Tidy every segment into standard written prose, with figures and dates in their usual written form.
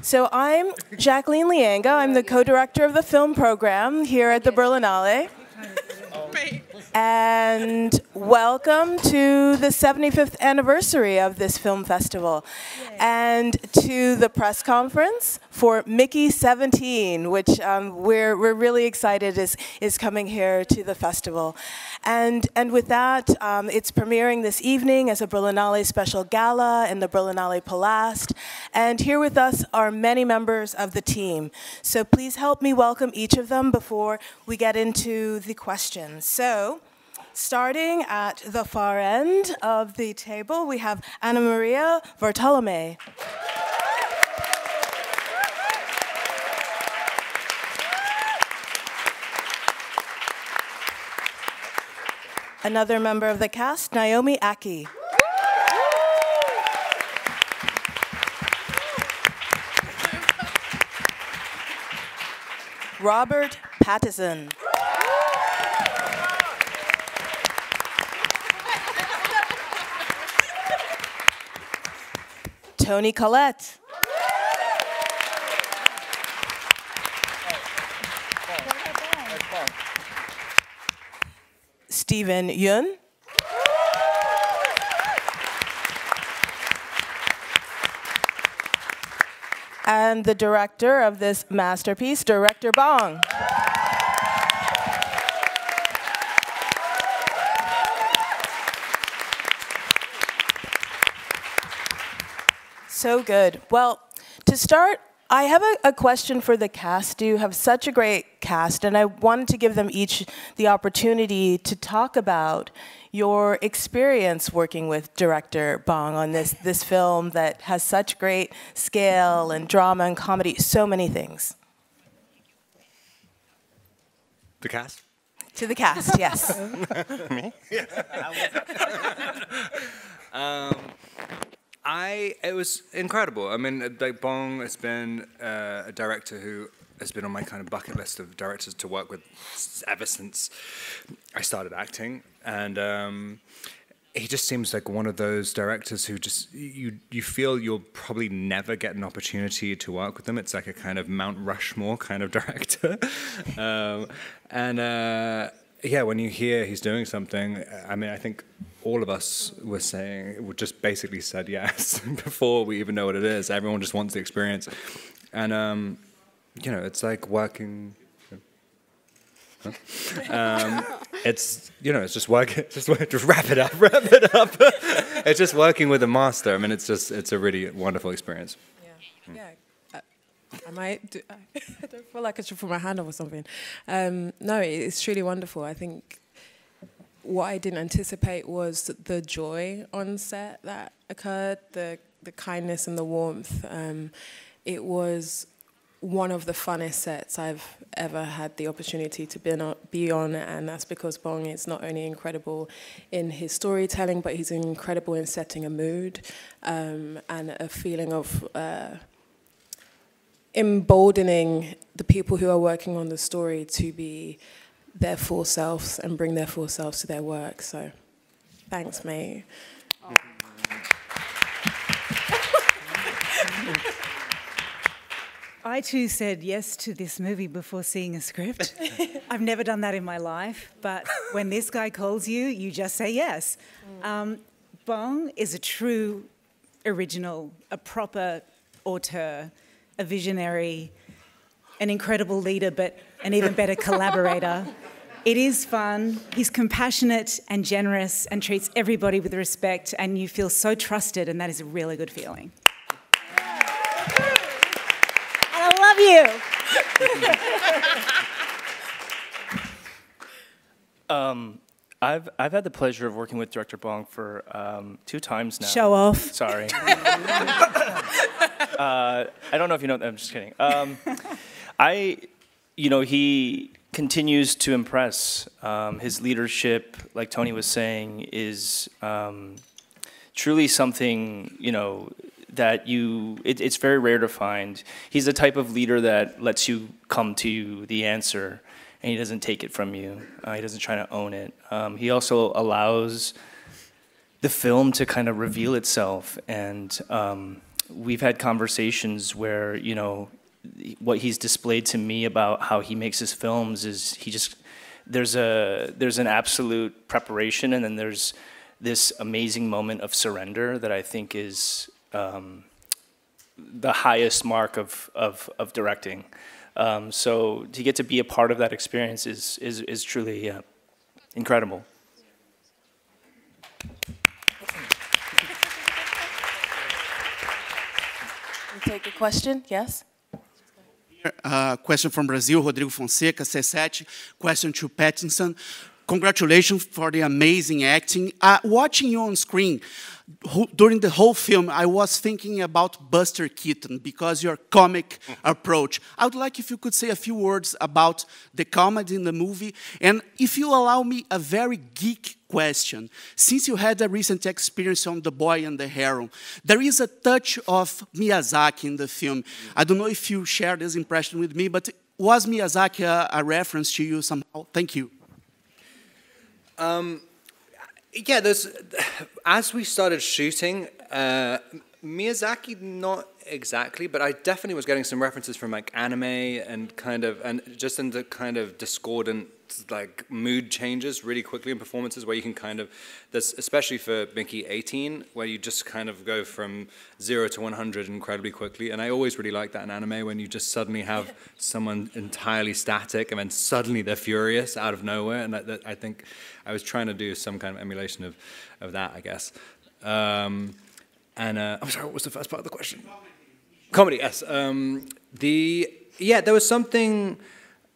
So I'm Jacqueline Lianga. I'm the co-director of the film program here at the Berlinale. And welcome to the 75th anniversary of this film festival. And to the press conference for Mickey 17, which we're really excited is coming here to the festival. And with that, it's premiering this evening as a Berlinale special gala in the Berlinale Palast. And here with us are many members of the team. So please help me welcome each of them before we get into the questions. So, starting at the far end of the table, we have Anna Maria Bartolome. Another member of the cast, Naomi Aki. Robert Pattinson. Toni Collette. Stephen Yun. And the director of this masterpiece, Director Bong. So good. Well, to start, I have a question for the cast. You have such a great cast, and I wanted to give them each the opportunity to talk about your experience working with director Bong on this film that has such great scale and drama and comedy, so many things. The cast? To the cast, yes. Me? It was incredible. I mean, like Bong has been a director who has been on my kind of bucket list of directors to work with ever since I started acting, and he just seems like one of those directors who just you feel you'll probably never get an opportunity to work with them. It's like a kind of Mount Rushmore kind of director, yeah, when you hear he's doing something, I mean, I think all of us were saying, we just basically said yes before we even know what it is. Everyone just wants the experience. And, you know, it's like working, it's, you know, it's just working, just wrap it up. It's just working with a master. I mean, it's a really wonderful experience. Yeah. I don't feel like I should put my hand up or something. No, it's truly wonderful. I think what I didn't anticipate was the joy on set that occurred, the kindness and the warmth. It was one of the funnest sets I've ever had the opportunity to be on, and that's because Bong is not only incredible in his storytelling, but he's incredible in setting a mood and a feeling of emboldening the people who are working on the story to be their full selves and bring their full selves to their work. So, thanks, mate. Oh. I too said yes to this movie before seeing a script. I've never done that in my life, but when this guy calls you, you just say yes. Bong is a true original, a proper auteur, a visionary, an incredible leader, but an even better collaborator. It is fun. He's compassionate and generous and treats everybody with respect, and you feel so trusted, and that is a really good feeling. And I love you. I've had the pleasure of working with Director Bong for 2 times now. Show off. Sorry. I don't know if you know that. I'm just kidding. He continues to impress. His leadership, like Tony was saying, is truly something, that it's very rare to find. He's the type of leader that lets you come to the answer, and he doesn't take it from you. He doesn't try to own it. He also allows the film to kind of reveal itself, and we've had conversations where, you know, what he's displayed to me about how he makes his films is there's an absolute preparation, and then there's this amazing moment of surrender that I think is the highest mark of directing. So to get to be a part of that experience is truly incredible. We'll take a question, yes? Question from Brazil, Rodrigo Fonseca, C7. Question to Pattinson. Congratulations for the amazing acting. Watching you on screen, during the whole film, I was thinking about Buster Keaton because your comic approach. I would like if you could say a few words about the comedy in the movie. And if you allow me a very geek question, since you had a recent experience on The Boy and the Heron, there is a touch of Miyazaki in the film. I don't know if you share this impression with me, but was Miyazaki a reference to you somehow? Thank you. Yeah, as we started shooting, Miyazaki, not exactly, but I definitely was getting some references from like anime and just in the kind of discordant like mood changes really quickly in performances where you can kind of, there's especially for Mickey 18, where you just kind of go from 0 to 100 incredibly quickly. And I always really like that in anime when you just suddenly have someone entirely static and then suddenly they're furious out of nowhere. And that I think I was trying to do some kind of emulation of that, I guess. I'm sorry, what was the first part of the question? Comedy, yes. There was something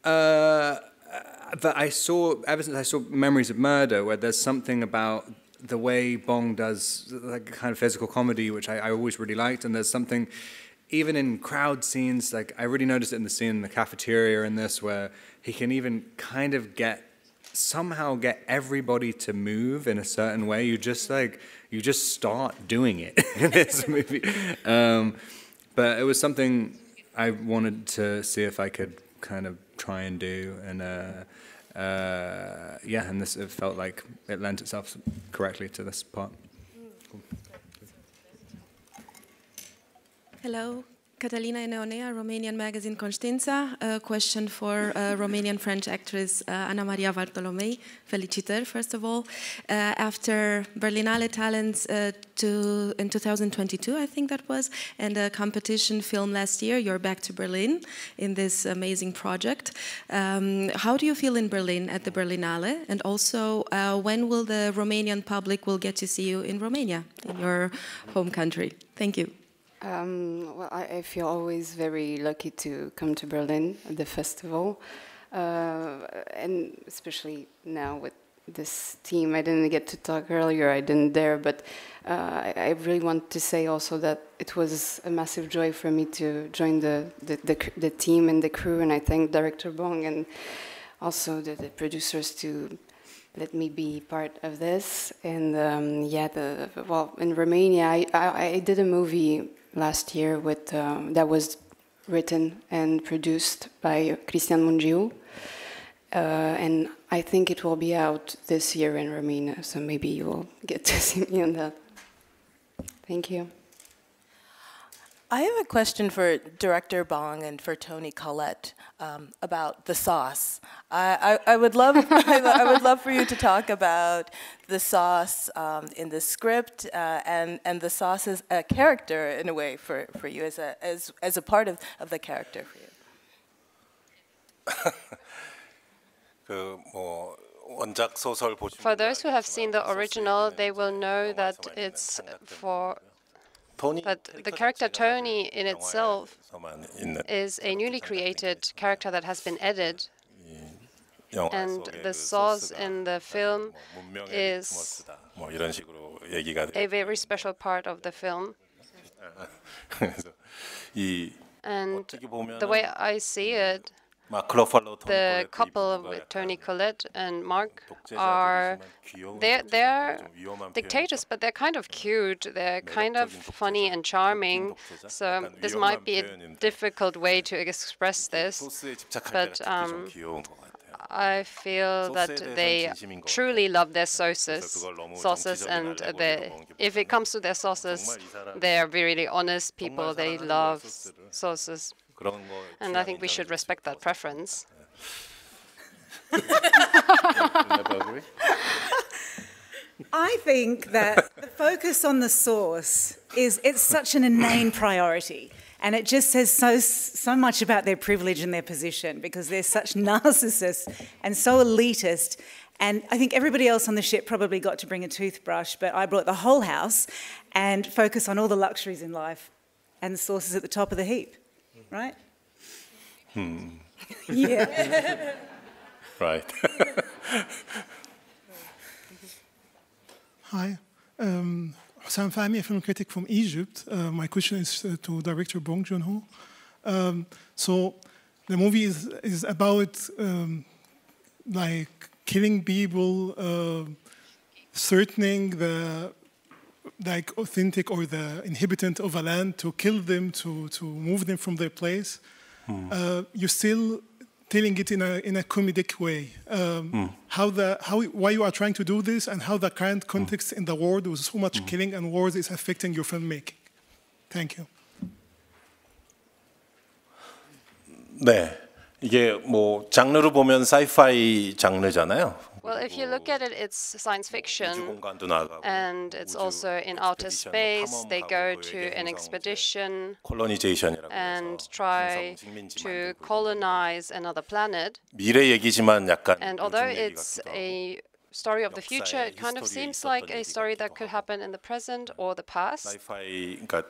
that I saw, ever since I saw Memories of Murder, where there's something about the way Bong does like kind of physical comedy, which I always really liked. And there's something, even in crowd scenes, like I really noticed it in the scene in the cafeteria in this, where he can even kind of somehow get everybody to move in a certain way. You just start doing it in this movie. But it was something I wanted to see if I could kind of try and do, and and it felt like it lent itself correctly to this part. Cool. Hello, Catalina Eneonea, Romanian magazine Conștiința. A question for Romanian French actress Ana Maria Bartolomei. Felicitări, first of all. After Berlinale talents in 2022, I think that was, and a competition film last year, you're back to Berlin in this amazing project. How do you feel in Berlin at the Berlinale? And also, when will the Romanian public will get to see you in Romania, in your home country? Thank you. Well, I feel always very lucky to come to Berlin at the festival, and especially now with this team. I didn't get to talk earlier, I didn't dare, but I really want to say also that it was a massive joy for me to join the team and the crew, and I thank Director Bong and also the producers to let me be part of this. And in Romania, I did a movie last year with that was written and produced by Cristian Mungiu, and I think it will be out this year in Romania, so maybe you will get to see me on that. Thank you. I have a question for Director Bong and for Toni Collette about the sauce. I would love I would love for you to talk about the sauce in the script and the sauce as a character in a way for you as a part of the character for you. For those who have seen the original, they will know that it's but the character Tony in itself is a newly created character that has been added, and the sauce in the film is a very special part of the film. And the way I see it, the couple with Toni Collette and Mark they're dictators, but they're kind of cute. They're kind of funny and charming. So this might be a difficult way to express this, but I feel that they truly love their sauces, and if it comes to their sauces, they are really honest people. They love sauces, and I think we should respect that preference. I think that the focus on the source it's such an inane priority. And it just says so much about their privilege and their position, because they're such narcissists and so elitist. And I think everybody else on the ship probably got to bring a toothbrush, but I brought the whole house and focus on all the luxuries in life. And the source is at the top of the heap, right? Yeah. Right. Hi. Sam Fahmy, a film critic from Egypt. My question is to director Bong Joon Ho. So the movie is about like killing people, threatening the like authentic or the inhabitant of a land to kill them, to move them from their place. You're still telling it in a comedic way. Why you are trying to do this, and how the current context in the world with so much killing and wars is affecting your filmmaking. Thank you. 네, 이게 뭐 장르로 보면 sci-fi 장르잖아요. Well, if you look at it, it's science fiction, and it's also in outer space. They go to an expedition and try to colonize another planet. 미래 얘기지만 약간. And although it's a story of the future, it kind of seems like a story that could happen in the present or the past. sci-fi, 그러니까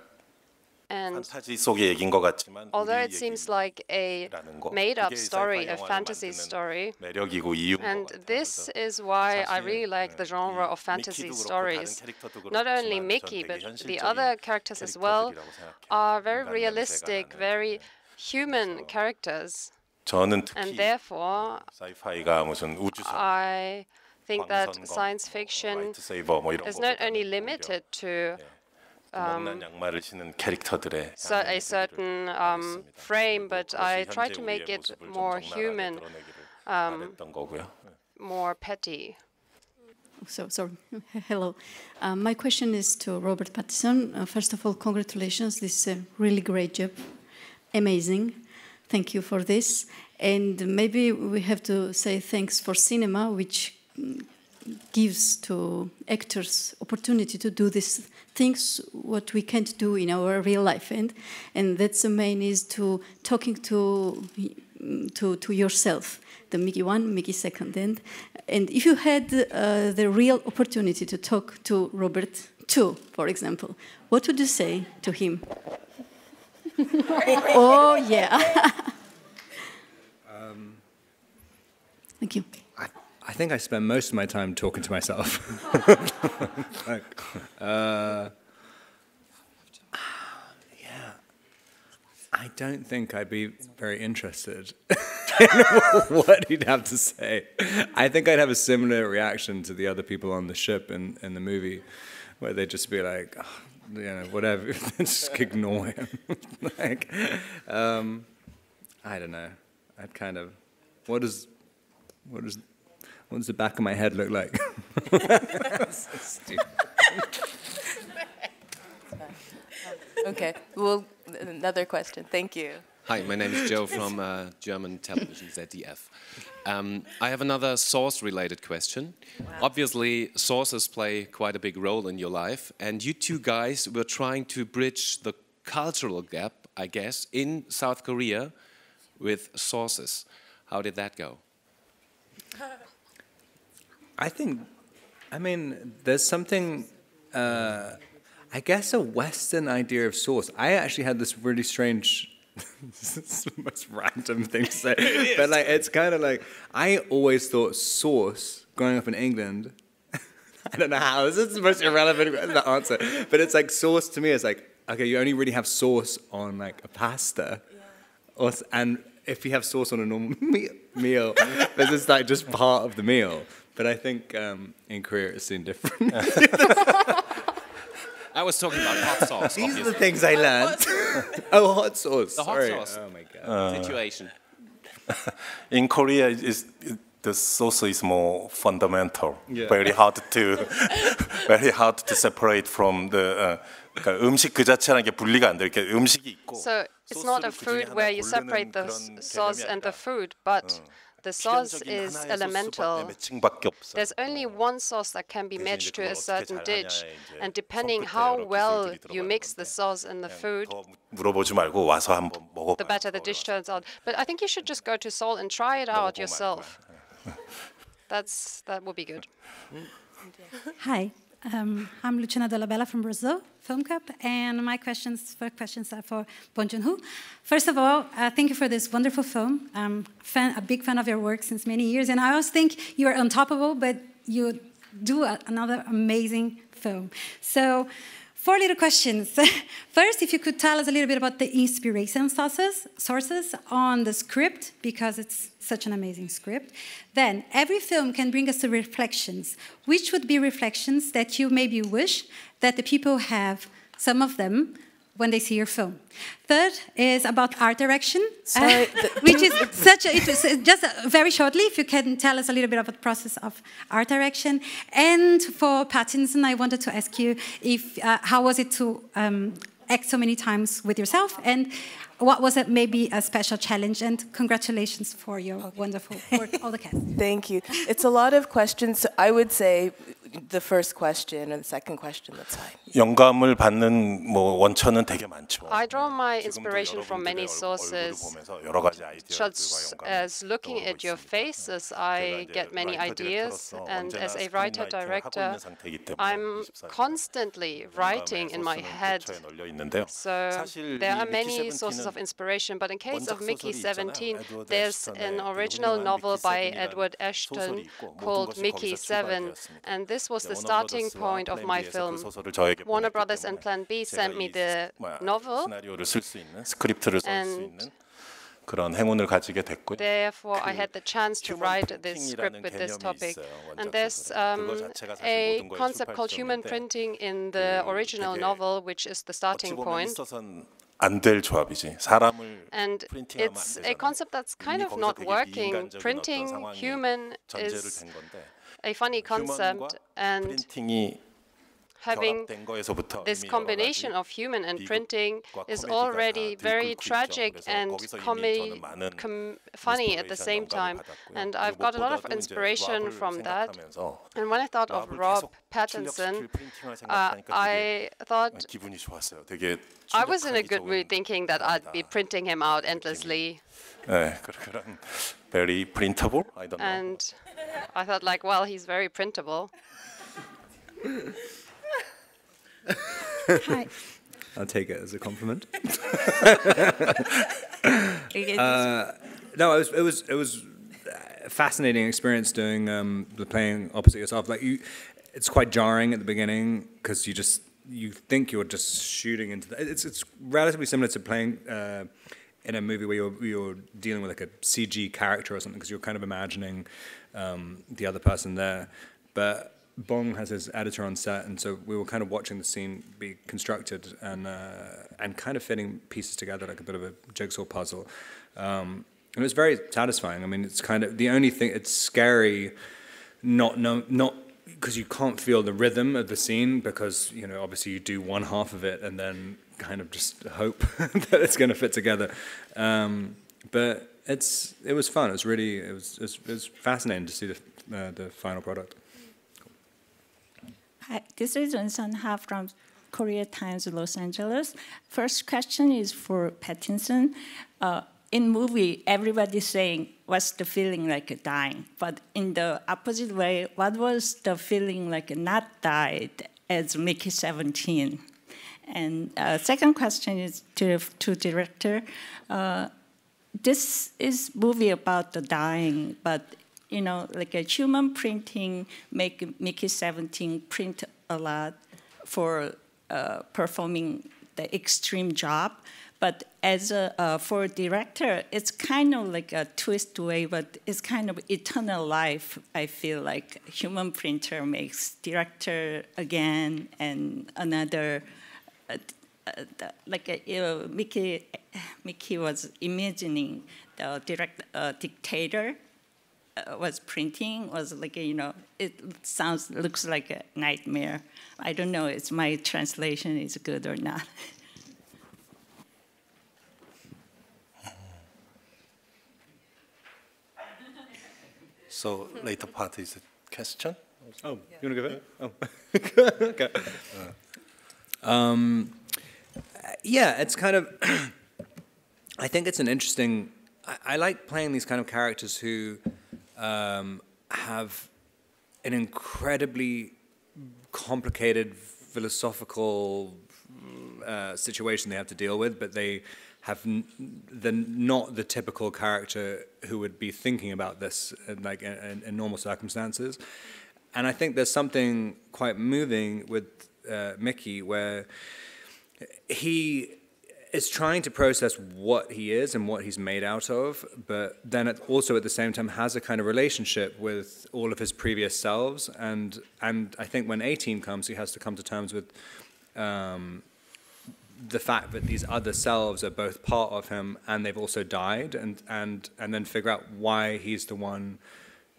And 판타지 속의 얘기인 것 같지만, although it seems like a made-up story, a fantasy story, and this is why I really like the genre of fantasy stories. Not only Mickey, but the other characters as well are very realistic, very human characters. And therefore, I think that science fiction is not only limited to so a certain frame, but I try to make it more human, more petty. So, sorry. Hello. My question is to Robert Pattinson. First of all, congratulations. This is a really great job. Amazing. Thank you for this. And maybe we have to say thanks for cinema, which gives to actors opportunity to do these things what we can't do in our real life, and that's the main is to talking to yourself, the Mickey 1, Mickey 2nd, and if you had the real opportunity to talk to Robert 2, for example, what would you say to him? Oh yeah. Thank you. I think I spend most of my time talking to myself. Yeah, I don't think I'd be very interested in what he'd have to say. I think I'd have a similar reaction to the other people on the ship in the movie, where they'd just be like, oh, you know, whatever, just ignore him. Like, I don't know. I'd kind of, what does the back of my head look like? So stupid. Okay, well, another question. Thank you. Hi, my name is Joe from German television ZDF. I have another source-related question. Wow. Obviously, sources play quite a big role in your life, and you two guys were trying to bridge the cultural gap, I guess, in South Korea with sources. How did that go? I mean, there's something, I guess a Western idea of source. I actually had this really strange, this is the most random thing to say, but like, it's kind of like, I always thought source, growing up in England, I don't know how, this is the most irrelevant answer, but it's like sauce to me is like, okay, you only really have sauce on like a pasta, and if you have sauce on a normal meal, this is like just part of the meal. But I think in Korea it's seen different. I was talking about hot sauce. These obviously. are the things I learned. Oh, hot sauce. The hot Sorry. sauce Oh my God. situation. In Korea, the sauce is more fundamental. Very hard to separate from the 그러니까 음식 그 자체라는 게 분리가 안 돼. 이렇게 음식이 있고. So it's not a food where you separate the sauce and the food, but the sauce is elemental. There's only one sauce that can be matched to a certain dish, and depending how well you mix the sauce and the food, 물어보지 말고 와서 한번 먹어봐. the better the dish turns out. But I think you should just go to Seoul and try it out yourself. That would be good. Hi. I'm Luciana Della Bella from Brazil Film Cup, and my questions are for Bong Joon Ho. First of all, thank you for this wonderful film. I'm a big fan of your work since many years, and I always think you are untoppable, but you do another amazing film. So, 4 little questions. First, if you could tell us a little bit about the inspiration sources on the script, because it's such an amazing script. Then, every film can bring us to reflections. Which would be reflections that you maybe wish that the people have, some of them, when they see your film? Third is about art direction, which is just very shortly, if you can tell us a little bit about the process of art direction. And for Pattinson, I wanted to ask you if how was it to act so many times with yourself, and what was it maybe a special challenge? And congratulations for your wonderful work, all the cast. Thank you. It's a lot of questions. I would say the first question and the second question, that's fine. 영감을 받는 뭐 원천은 되게 많죠. I draw my inspiration from many sources. Such as looking at your faces, I get many ideas, and as a writer-director, I'm constantly writing in my head. So there are many sources of inspiration, but in case of Mickey 17, there's an original novel by Edward Ashton called Mickey 7, and this was the starting point of my film. Warner Brothers and Plan B sent me the novel, and therefore I had the chance to write this script with this topic. And there's a concept called human printing in the original novel, which is the starting point. 안 될 조합이지. 사람을 And it's a concept that's kind of not working. Printing human is a funny concept, and having this combination of human and printing is already very tragic and funny at the same time. And I've got a lot of inspiration from that. And when I thought of Rob Pattinson, I thought I was in a good mood thinking that I'd be printing him out endlessly. Very printable. I don't know. And I thought, like, well, he's very printable. Hi. I'll take it as a compliment. No, it was a fascinating experience doing the playing opposite yourself. Like it's quite jarring at the beginning because you think you're just shooting into the. It's relatively similar to playing in a movie where you're dealing with like a CG character or something because you're kind of imagining the other person there, but. Bong has his editor on set, and so we were kind of watching the scene be constructed and kind of fitting pieces together like a bit of a jigsaw puzzle. And it was very satisfying. I mean, it's kind of the only thing. It's scary, not because you can't feel the rhythm of the scene because obviously you do one half of it and then kind of just hope that it's going to fit together. But it was fun. It was fascinating to see the final product. Hi, this is Eun-Sun Ha from Korea Times, Los Angeles. First question is for Pattinson. In movie, everybody's saying, what's the feeling like dying? But in the opposite way, what was the feeling like not died as Mickey 17? And second question is to director. This is movie about the dying, but like a human printing make Mickey 17 print a lot for performing the extreme job. But as for a director, it's kind of like a twist way, but it's kind of eternal life. I feel like human printer makes director again and another. Mickey was imagining the dictator. was printing was like, you know, it looks like a nightmare. I don't know if my translation is good or not. So later part is a question. Oh, you want to go there? Oh, okay. Yeah, it's kind of. I think it's an interesting. I like playing these kind of characters who have an incredibly complicated philosophical situation they have to deal with, but they have not the typical character who would be thinking about this like in normal circumstances. And I think there's something quite moving with Mickey where he is trying to process what he is and what he's made out of, but then also at the same time has a kind of relationship with all of his previous selves. And I think when 18 comes, he has to come to terms with the fact that these other selves are both part of him and they've also died, and then figure out why he's the one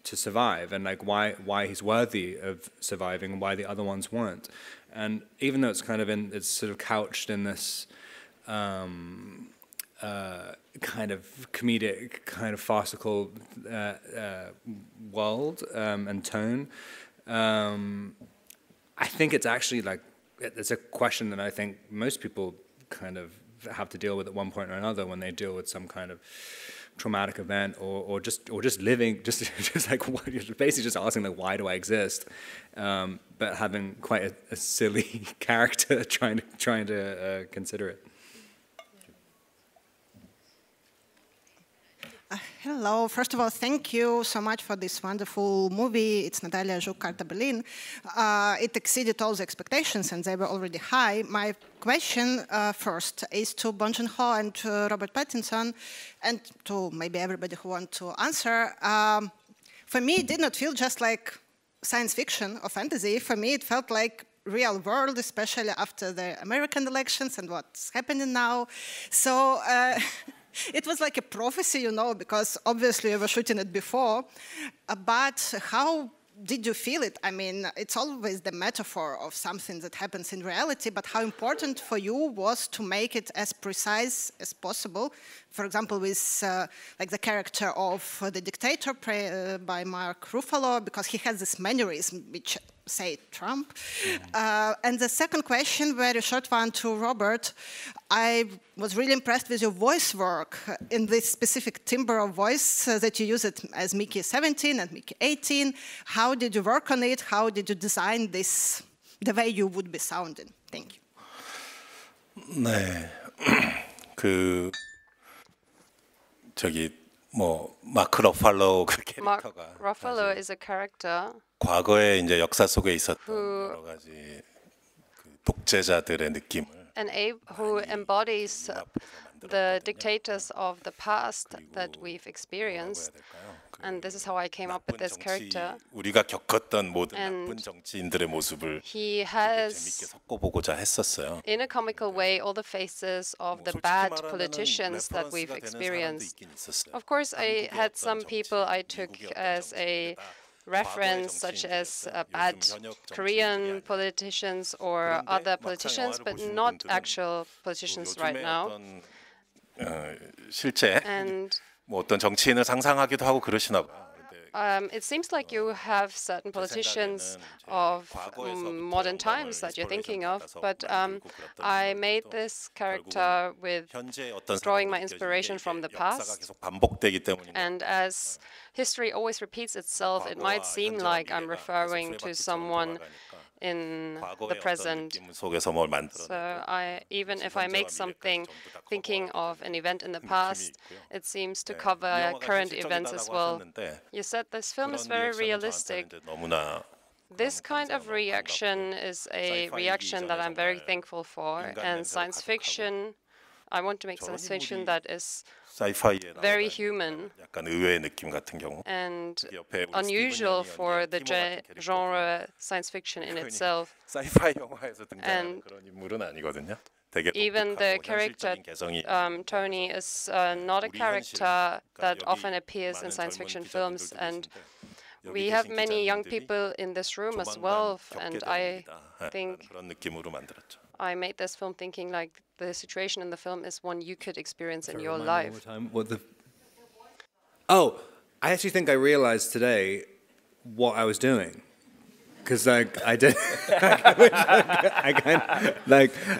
to survive and like why he's worthy of surviving and why the other ones weren't. And even though it's kind of it's sort of couched in this kind of comedic, kind of farcical world and tone, I think it's actually like it's a question that I think most people kind of have to deal with at one point or another when they deal with some kind of traumatic event or just living, just like what, basically just asking like why do I exist, but having quite a silly character trying to consider it. Hello. First of all, thank you so much for this wonderful movie. It's Natalia Zhuk, Carta Berlin. It exceeded all the expectations, and they were already high. My question first is to Bong Joon Ho and to Robert Pattinson, and to maybe everybody who wants to answer. For me, it did not feel just like science fiction or fantasy. For me, it felt like real world, especially after the American elections and what's happening now. So. It was like a prophecy, you know, because obviously we were shooting it before. But how did you feel it? I mean, it's always the metaphor of something that happens in reality, but how important for you was to make it as precise as possible? For example, with like the character of the dictator by Mark Ruffalo, because he has this mannerism which say Trump. And the second question, very short one to Robert. I was really impressed with your voice work in this specific timbre of voice that you use it as Mickey 17 and Mickey 18. How did you work on it? How did you design this the way you would be sounding? Thank you. 네, 마크 러팔로 그 캐릭터가 Mark Ruffalo is a character 과거에 이제 역사 속에 있었던 여러 가지 그 독재자들의 느낌을 who embodies the dictators of the past that we've experienced. And this is how I came up with this character. 우리가 겪었던 모든 나쁜 정치인들의 모습을 he has, 재밌게 섞어보고자 했었어요. in a comical way, all the faces of the bad politicians that we've experienced. Of course, I had some people I took as a reference, such as bad Korean politicians or other politicians, but not actual politicians right now. 실제 뭐 어떤 정치인을 상상하기도 하고 그러시나 봐요. It seems like you have certain politicians of modern times that you're thinking of, but I made this character with drawing my inspiration from the past. And as history always repeats itself, it might seem like I'm referring to someone in the present. So even if I make something thinking of an event in the past, it seems to cover current events as well. You said this film is very realistic. This kind of reaction is a reaction that I'm very thankful for, and science fiction, I want to make science fiction that is very human and unusual for the genre science fiction in itself. And Even the character Tony is not a character that often appears in science fiction films, and we have many young people in this room as well, and I think I made this film thinking like the situation in the film is one you could experience in your life. Oh, I actually think I realized today what I was doing. Because like I did,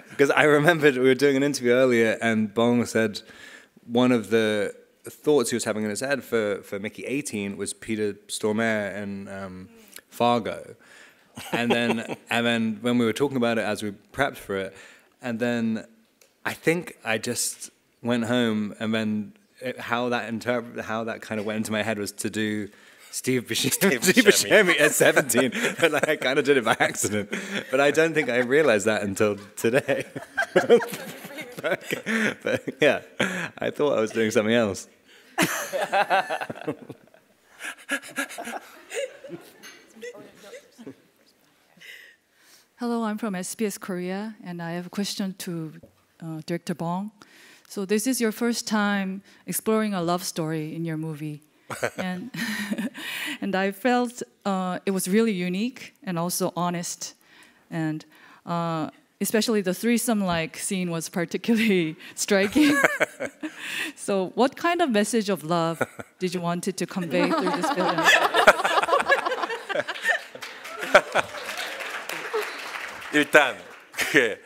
because I remembered we were doing an interview earlier, and Bong said one of the thoughts he was having in his head for Mickey 18 was Peter Stormare and Fargo, and then when we were talking about it as we prepped for it, and then I think I just went home, and then how that kind of went into my head was to do Steve Buscemi at 17, but like, I kind of did it by accident. But I don't think I realized that until today. but yeah, I thought I was doing something else. Hello, I'm from SBS Korea, and I have a question to Director Bong. So this is your first time exploring a love story in your movie. and I felt it was really unique and also honest, and especially the threesome-like scene was particularly striking. So, what kind of message of love did you want to convey through this film? 일단 그게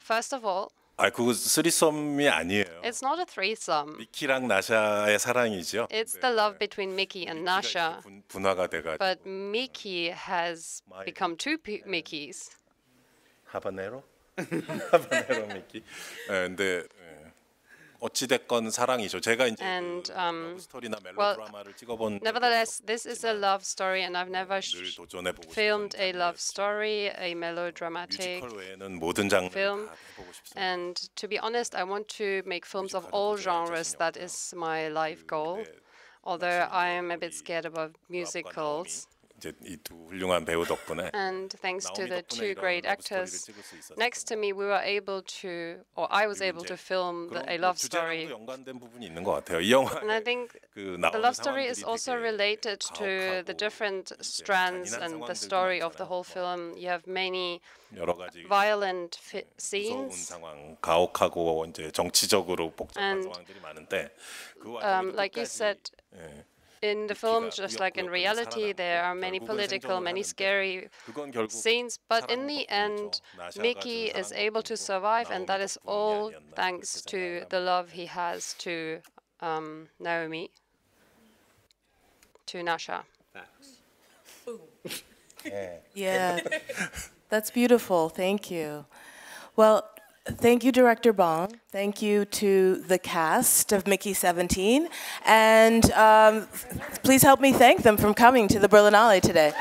First of all, 그거 쓰리썸이 아니에요. it's not a threesome. 미키랑 나샤의 사랑이죠. It's the love between Mickey and Nasha. 분화가 돼가지고. But Mickey has become two Mickeys. 하바네로? 하바네로 미키. 근데 어찌됐건 사랑이죠. 제가 이제 스토리나 멜로드라마를 찍어본. Nevertheless, this is a love story, and I've never filmed a love story, a melodramatic film. And to be honest, I want to make films of all genres. That is my life goal. Although I am a bit scared about musicals. And thanks to the two great actors next to me, we were able to, or I was able to film a love story. And I think the love story is also related to the different strands and the story of the whole film. You have many violent scenes. And like you said, in the film, just like in reality, there are many political, many scary scenes, but in the end, Mickey is able to survive, and that is all thanks to the love he has to Naomi, to Nasha. Yeah, that's beautiful. Thank you. Well, thank you, Director Bong. Thank you to the cast of Mickey 17. And please help me thank them for coming to the Berlinale today.